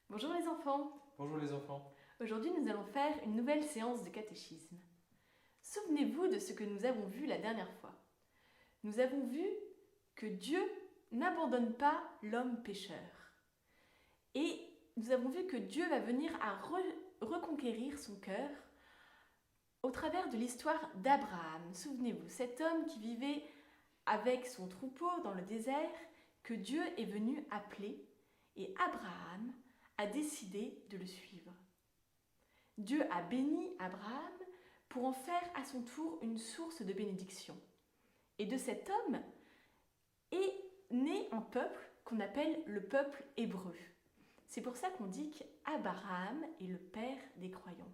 Bonjour les enfants. Bonjour les enfants. Aujourd'hui nous allons faire une nouvelle séance de catéchisme. Souvenez-vous de ce que nous avons vu la dernière fois. Nous avons vu que Dieu n'abandonne pas l'homme pécheur. Et nous avons vu que Dieu va venir à reconquérir son cœur au travers de l'histoire d'Abraham. Souvenez-vous, cet homme qui vivait avec son troupeau dans le désert, que Dieu est venu appeler, et Abraham a décidé de le suivre. Dieu a béni Abraham pour en faire à son tour une source de bénédiction. Et de cet homme est né un peuple qu'on appelle le peuple hébreu. C'est pour ça qu'on dit qu'Abraham est le père des croyants.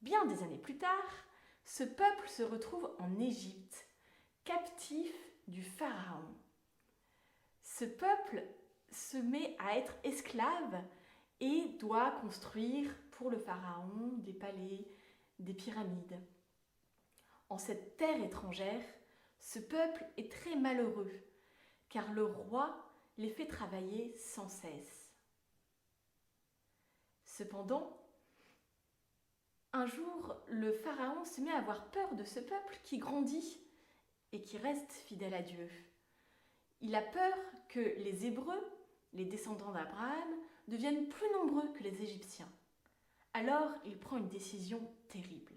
Bien des années plus tard, ce peuple se retrouve en Égypte, captif du Pharaon. Ce peuple se met à être esclave et doit construire pour le Pharaon des palais, des pyramides. En cette terre étrangère, ce peuple est très malheureux, car le roi les fait travailler sans cesse. Cependant, un jour, le Pharaon se met à avoir peur de ce peuple qui grandit et qui reste fidèle à Dieu. Il a peur que les Hébreux, les descendants d'Abraham, deviennent plus nombreux que les Égyptiens. Alors il prend une décision terrible.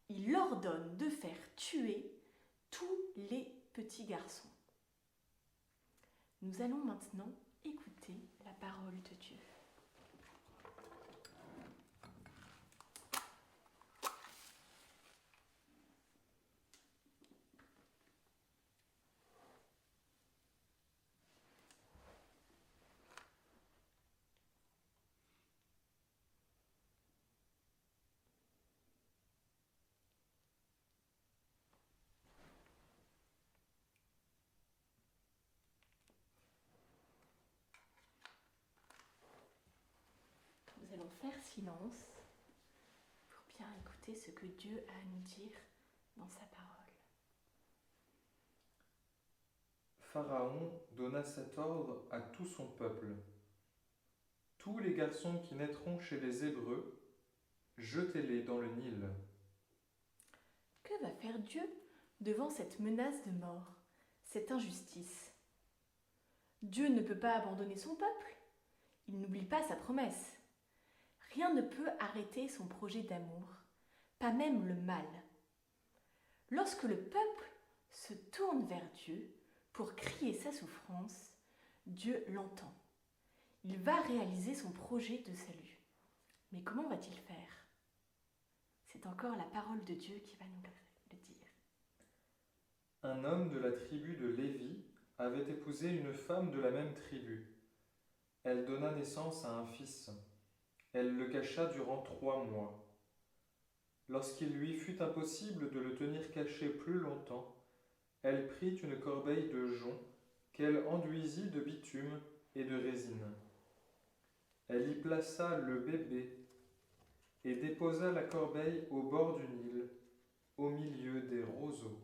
Il ordonne de faire tuer tous les petits garçons. Nous allons maintenant écouter la parole de Dieu. Nous allons faire silence pour bien écouter ce que Dieu a à nous dire dans sa parole. Pharaon donna cet ordre à tout son peuple. Tous les garçons qui naîtront chez les Hébreux, jetez-les dans le Nil. Que va faire Dieu devant cette menace de mort, cette injustice ? Dieu ne peut pas abandonner son peuple. Il n'oublie pas sa promesse. Rien ne peut arrêter son projet d'amour, pas même le mal. Lorsque le peuple se tourne vers Dieu pour crier sa souffrance, Dieu l'entend. Il va réaliser son projet de salut. Mais comment va-t-il faire ? C'est encore la parole de Dieu qui va nous le dire. Un homme de la tribu de Lévi avait épousé une femme de la même tribu. Elle donna naissance à un fils. Elle le cacha durant 3 mois. Lorsqu'il lui fut impossible de le tenir caché plus longtemps, elle prit une corbeille de jonc qu'elle enduisit de bitume et de résine. Elle y plaça le bébé et déposa la corbeille au bord du Nil, au milieu des roseaux.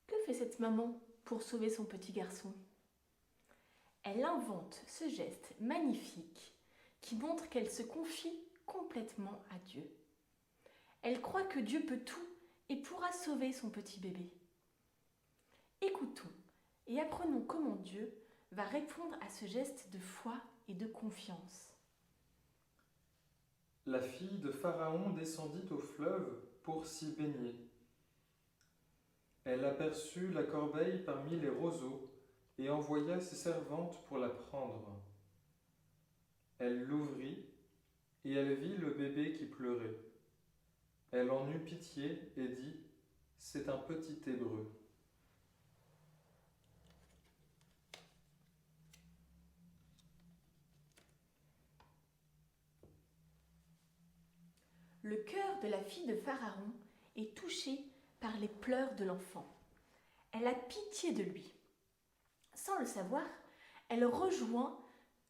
Que fait cette maman pour sauver son petit garçon ? Elle invente ce geste magnifique qui montre qu'elle se confie complètement à Dieu. Elle croit que Dieu peut tout et pourra sauver son petit bébé. Écoutons et apprenons comment Dieu va répondre à ce geste de foi et de confiance. La fille de Pharaon descendit au fleuve pour s'y baigner. Elle aperçut la corbeille parmi les roseaux et envoya ses servantes pour la prendre. Elle l'ouvrit et elle vit le bébé qui pleurait. Elle en eut pitié et dit : « C'est un petit Hébreu. » Le cœur de la fille de Pharaon est touché par les pleurs de l'enfant. Elle a pitié de lui. Sans le savoir, elle rejoint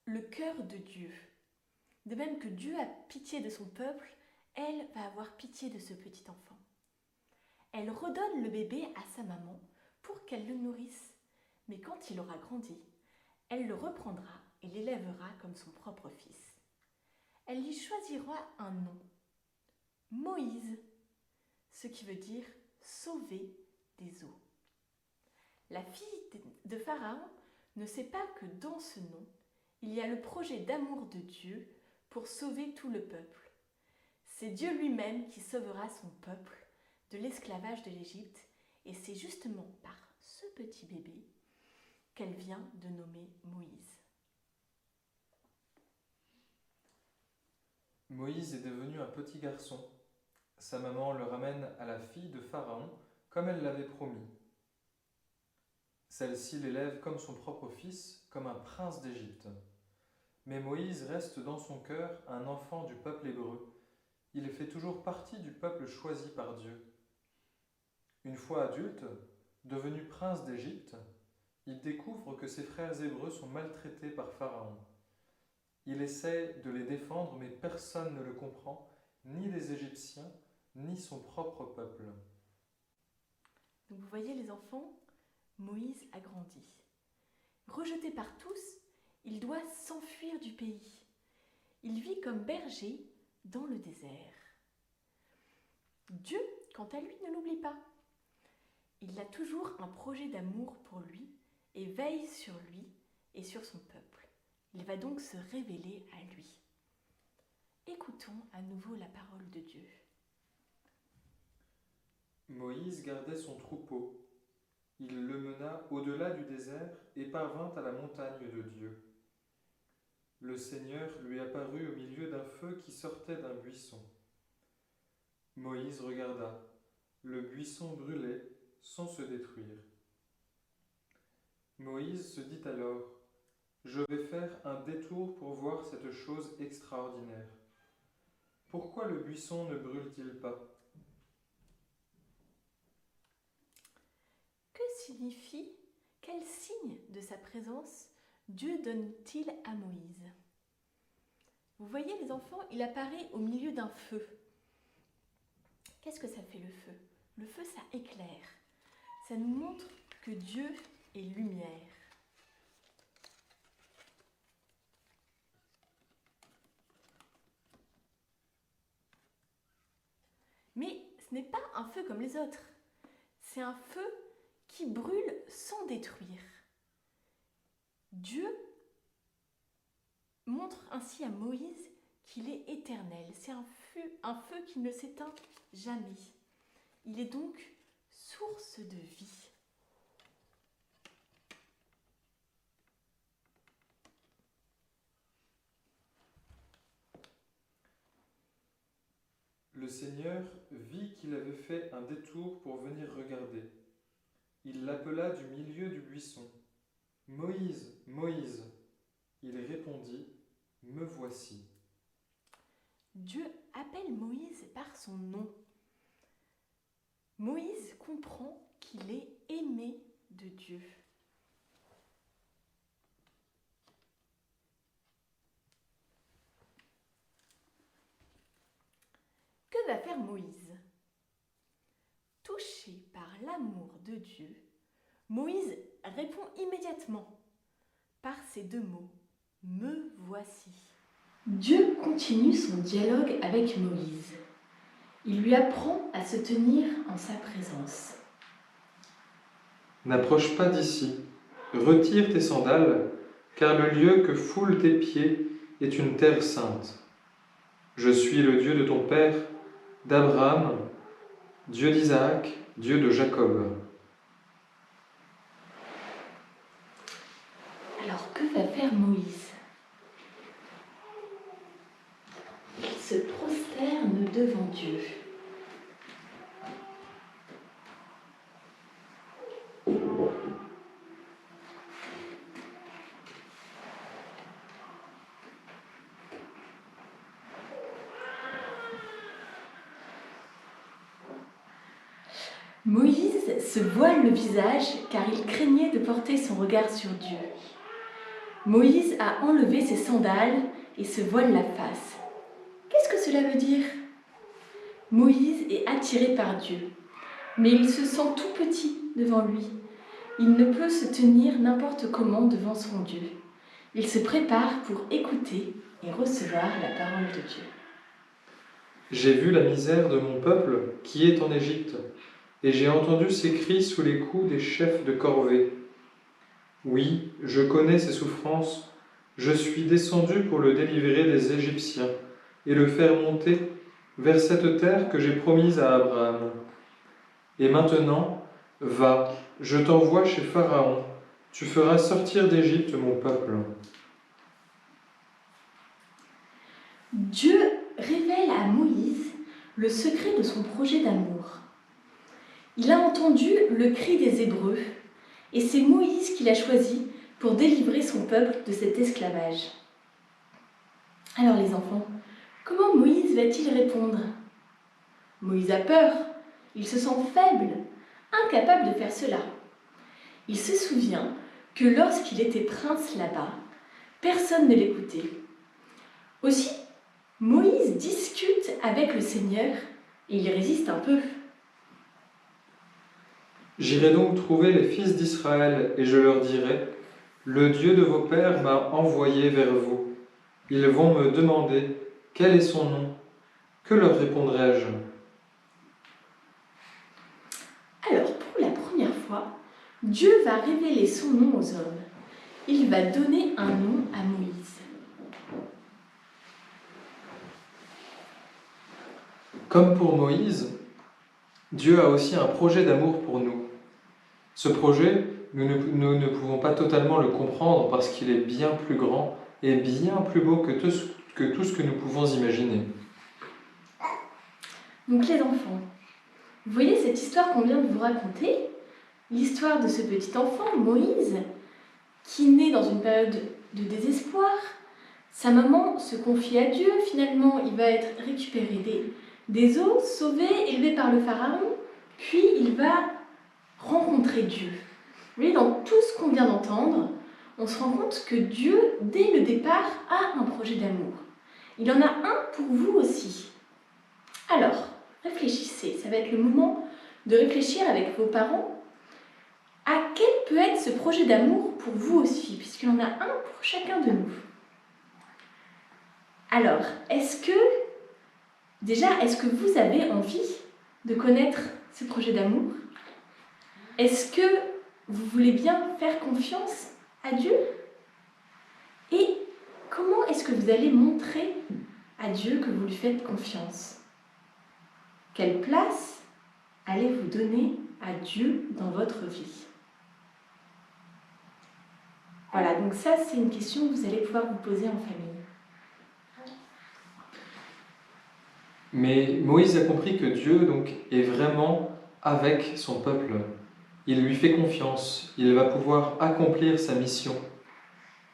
le cœur de Dieu. De même que Dieu a pitié de son peuple, elle va avoir pitié de ce petit enfant. Elle redonne le bébé à sa maman pour qu'elle le nourrisse. Mais quand il aura grandi, elle le reprendra et l'élèvera comme son propre fils. Elle lui choisira un nom, Moïse, ce qui veut dire sauver des eaux. La fille de Pharaon ne sait pas que dans ce nom, il y a le projet d'amour de Dieu pour sauver tout le peuple. C'est Dieu lui-même qui sauvera son peuple de l'esclavage de l'Égypte et c'est justement par ce petit bébé qu'elle vient de nommer Moïse. Moïse est devenu un petit garçon. Sa maman le ramène à la fille de Pharaon comme elle l'avait promis. Celle-ci l'élève comme son propre fils, comme un prince d'Égypte. Mais Moïse reste dans son cœur un enfant du peuple hébreu. Il fait toujours partie du peuple choisi par Dieu. Une fois adulte, devenu prince d'Égypte, il découvre que ses frères hébreux sont maltraités par Pharaon. Il essaie de les défendre, mais personne ne le comprend, ni les Égyptiens, ni son propre peuple. Donc vous voyez les enfants, Moïse a grandi. Rejeté par tous, il doit s'enfuir du pays. Il vit comme berger dans le désert. Dieu, quant à lui, ne l'oublie pas. Il a toujours un projet d'amour pour lui et veille sur lui et sur son peuple. Il va donc se révéler à lui. Écoutons à nouveau la parole de Dieu. Moïse gardait son troupeau. Il le mena au-delà du désert et parvint à la montagne de Dieu. Le Seigneur lui apparut au milieu d'un feu qui sortait d'un buisson. Moïse regarda. Le buisson brûlait sans se détruire. Moïse se dit alors : « Je vais faire un détour pour voir cette chose extraordinaire. Pourquoi le buisson ne brûle-t-il pas ? » Que signifie, quel signe de sa présence Dieu donne-t-il à Moïse ? Vous voyez les enfants, il apparaît au milieu d'un feu. Qu'est-ce que ça fait le feu ? Le feu, ça éclaire. Ça nous montre que Dieu est lumière. Mais ce n'est pas un feu comme les autres. C'est un feu qui brûle sans détruire. Dieu montre ainsi à Moïse qu'il est éternel. C'est un feu qui ne s'éteint jamais. Il est donc source de vie. Le Seigneur vit qu'il avait fait un détour pour venir regarder. Il l'appela du milieu du buisson. « Moïse, Moïse !» Il répondit : « Me voici. » Dieu appelle Moïse par son nom. Moïse comprend qu'il est aimé de Dieu. Que va faire Moïse ? Touché par l'amour de Dieu, Moïse répond immédiatement par ces deux mots : « Me voici ». Dieu continue son dialogue avec Moïse. Il lui apprend à se tenir en sa présence. « N'approche pas d'ici, retire tes sandales, car le lieu que foulent tes pieds est une terre sainte. Je suis le Dieu de ton père, d'Abraham, Dieu d'Isaac, Dieu de Jacob. » Alors que va faire Moïse ? Il se prosterne devant Dieu. Moïse se voile le visage car il craignait de porter son regard sur Dieu. Moïse a enlevé ses sandales et se voile la face. Qu'est-ce que cela veut dire ? Moïse est attiré par Dieu. mais il se sent tout petit devant lui. Il ne peut se tenir n'importe comment devant son Dieu. Il se prépare pour écouter et recevoir la parole de Dieu. J'ai vu la misère de mon peuple qui est en Égypte, et j'ai entendu ses cris sous les coups des chefs de corvée. Oui, je connais ses souffrances. Je suis descendu pour le délivrer des Égyptiens et le faire monter vers cette terre que j'ai promise à Abraham. Et maintenant, va, je t'envoie chez Pharaon. Tu feras sortir d'Égypte mon peuple. Dieu révèle à Moïse le secret de son projet d'amour. Il a entendu le cri des Hébreux et c'est Moïse qui l'a choisi pour délivrer son peuple de cet esclavage. Alors les enfants, comment Moïse va-t-il répondre? Moïse a peur, il se sent faible, incapable de faire cela. Il se souvient que lorsqu'il était prince là-bas, personne ne l'écoutait. Aussi, Moïse discute avec le Seigneur et il résiste un peu. J'irai donc trouver les fils d'Israël et je leur dirai, le Dieu de vos pères m'a envoyé vers vous. Ils vont me demander, quel est son nom? Que leur répondrai-je? Alors, pour la première fois, Dieu va révéler son nom aux hommes. Il va donner un nom à Moïse. Comme pour Moïse, Dieu a aussi un projet d'amour pour nous. Ce projet, nous ne pouvons pas totalement le comprendre parce qu'il est bien plus grand et bien plus beau que tout ce que nous pouvons imaginer. Donc les enfants, vous voyez cette histoire qu'on vient de vous raconter? L'histoire de ce petit enfant, Moïse, qui naît dans une période de désespoir. Sa maman se confie à Dieu, finalement il va être récupéré des eaux, sauvé, élevé par le pharaon, puis il va rencontrer Dieu. Vous voyez, dans tout ce qu'on vient d'entendre, on se rend compte que Dieu, dès le départ, a un projet d'amour. Il en a un pour vous aussi. Alors, réfléchissez, ça va être le moment de réfléchir avec vos parents à quel peut être ce projet d'amour pour vous aussi, puisqu'il en a un pour chacun de nous. Alors, est-ce que vous avez envie de connaître ce projet d'amour? Est-ce que vous voulez bien faire confiance à Dieu? Et comment est-ce que vous allez montrer à Dieu que vous lui faites confiance? Quelle place allez-vous donner à Dieu dans votre vie? Voilà, donc ça c'est une question que vous allez pouvoir vous poser en famille. Mais Moïse a compris que Dieu donc, est vraiment avec son peuple. Il lui fait confiance, il va pouvoir accomplir sa mission.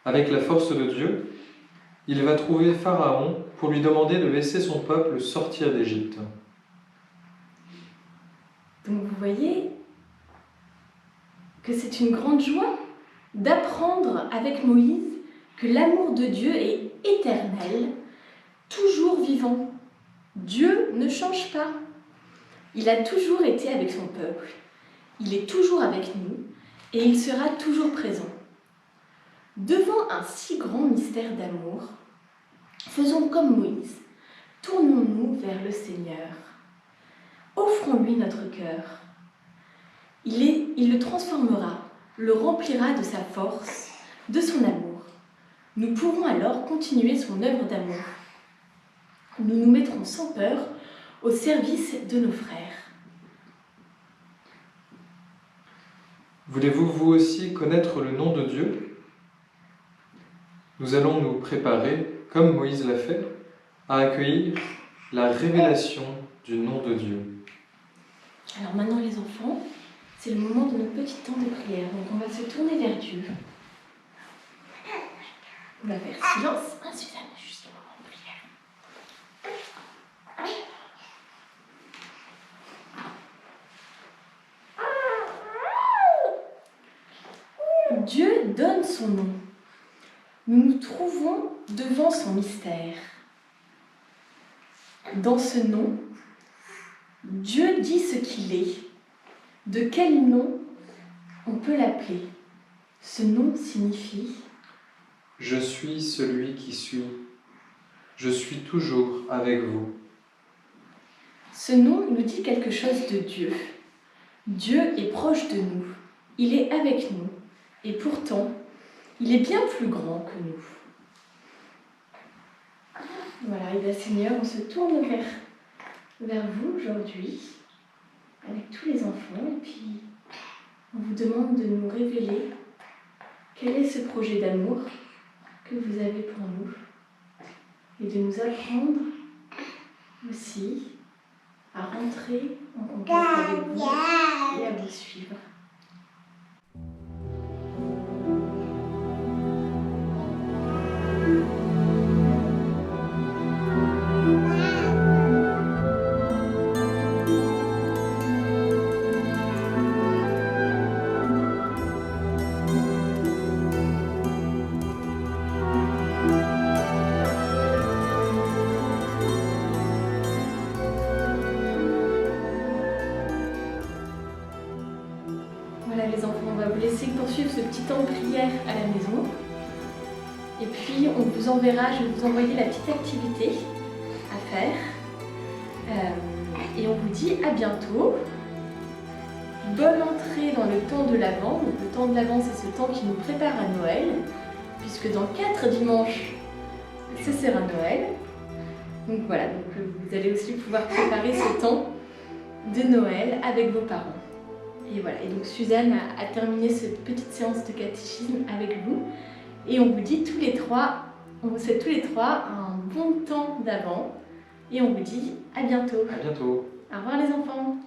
Avec la force de Dieu, il va trouver Pharaon pour lui demander de laisser son peuple sortir d'Égypte. Donc vous voyez que c'est une grande joie d'apprendre avec Moïse que l'amour de Dieu est éternel, toujours vivant. Dieu ne change pas. Il a toujours été avec son peuple. Il est toujours avec nous et il sera toujours présent. Devant un si grand mystère d'amour, faisons comme Moïse. Tournons-nous vers le Seigneur. Offrons-lui notre cœur. Il le transformera, le remplira de sa force, de son amour. Nous pourrons alors continuer son œuvre d'amour. Nous nous mettrons sans peur au service de nos frères. Voulez-vous vous aussi connaître le nom de Dieu? Nous allons nous préparer, comme Moïse l'a fait, à accueillir la révélation du nom de Dieu. Alors maintenant les enfants, c'est le moment de notre petit temps de prière. Donc on va se tourner vers Dieu. On va faire silence. Suzanne, juste un moment de prière. Dieu donne son nom. Nous nous trouvons devant son mystère. Dans ce nom, Dieu dit ce qu'il est. De quel nom on peut l'appeler? Ce nom signifie « Je suis celui qui suis. Je suis toujours avec vous. » Ce nom nous dit quelque chose de Dieu. Dieu est proche de nous, il est avec nous, et pourtant, il est bien plus grand que nous. Voilà, et bien Seigneur, on se tourne vers vous aujourd'hui, avec tous les enfants, et puis on vous demande de nous révéler quel est ce projet d'amour que vous avez pour nous, et de nous apprendre aussi à rentrer en contact avec vous et à vous suivre. Voilà les enfants, on va vous laisser poursuivre ce petit temps de prière à la maison. Et puis on vous enverra, je vais vous envoyer la petite activité à faire. Et on vous dit à bientôt. Bonne entrée dans le temps de l'Avent. Donc le temps de l'Avent, c'est ce temps qui nous prépare à Noël, puisque dans 4 dimanches, ce sera Noël. Donc voilà, donc vous allez aussi pouvoir préparer ce temps de Noël avec vos parents. Et voilà, et donc Suzanne a terminé cette petite séance de catéchisme avec vous. Et on vous dit tous les trois, on vous souhaite tous les trois un bon temps d'Avent. Et on vous dit à bientôt. À bientôt. Au revoir les enfants.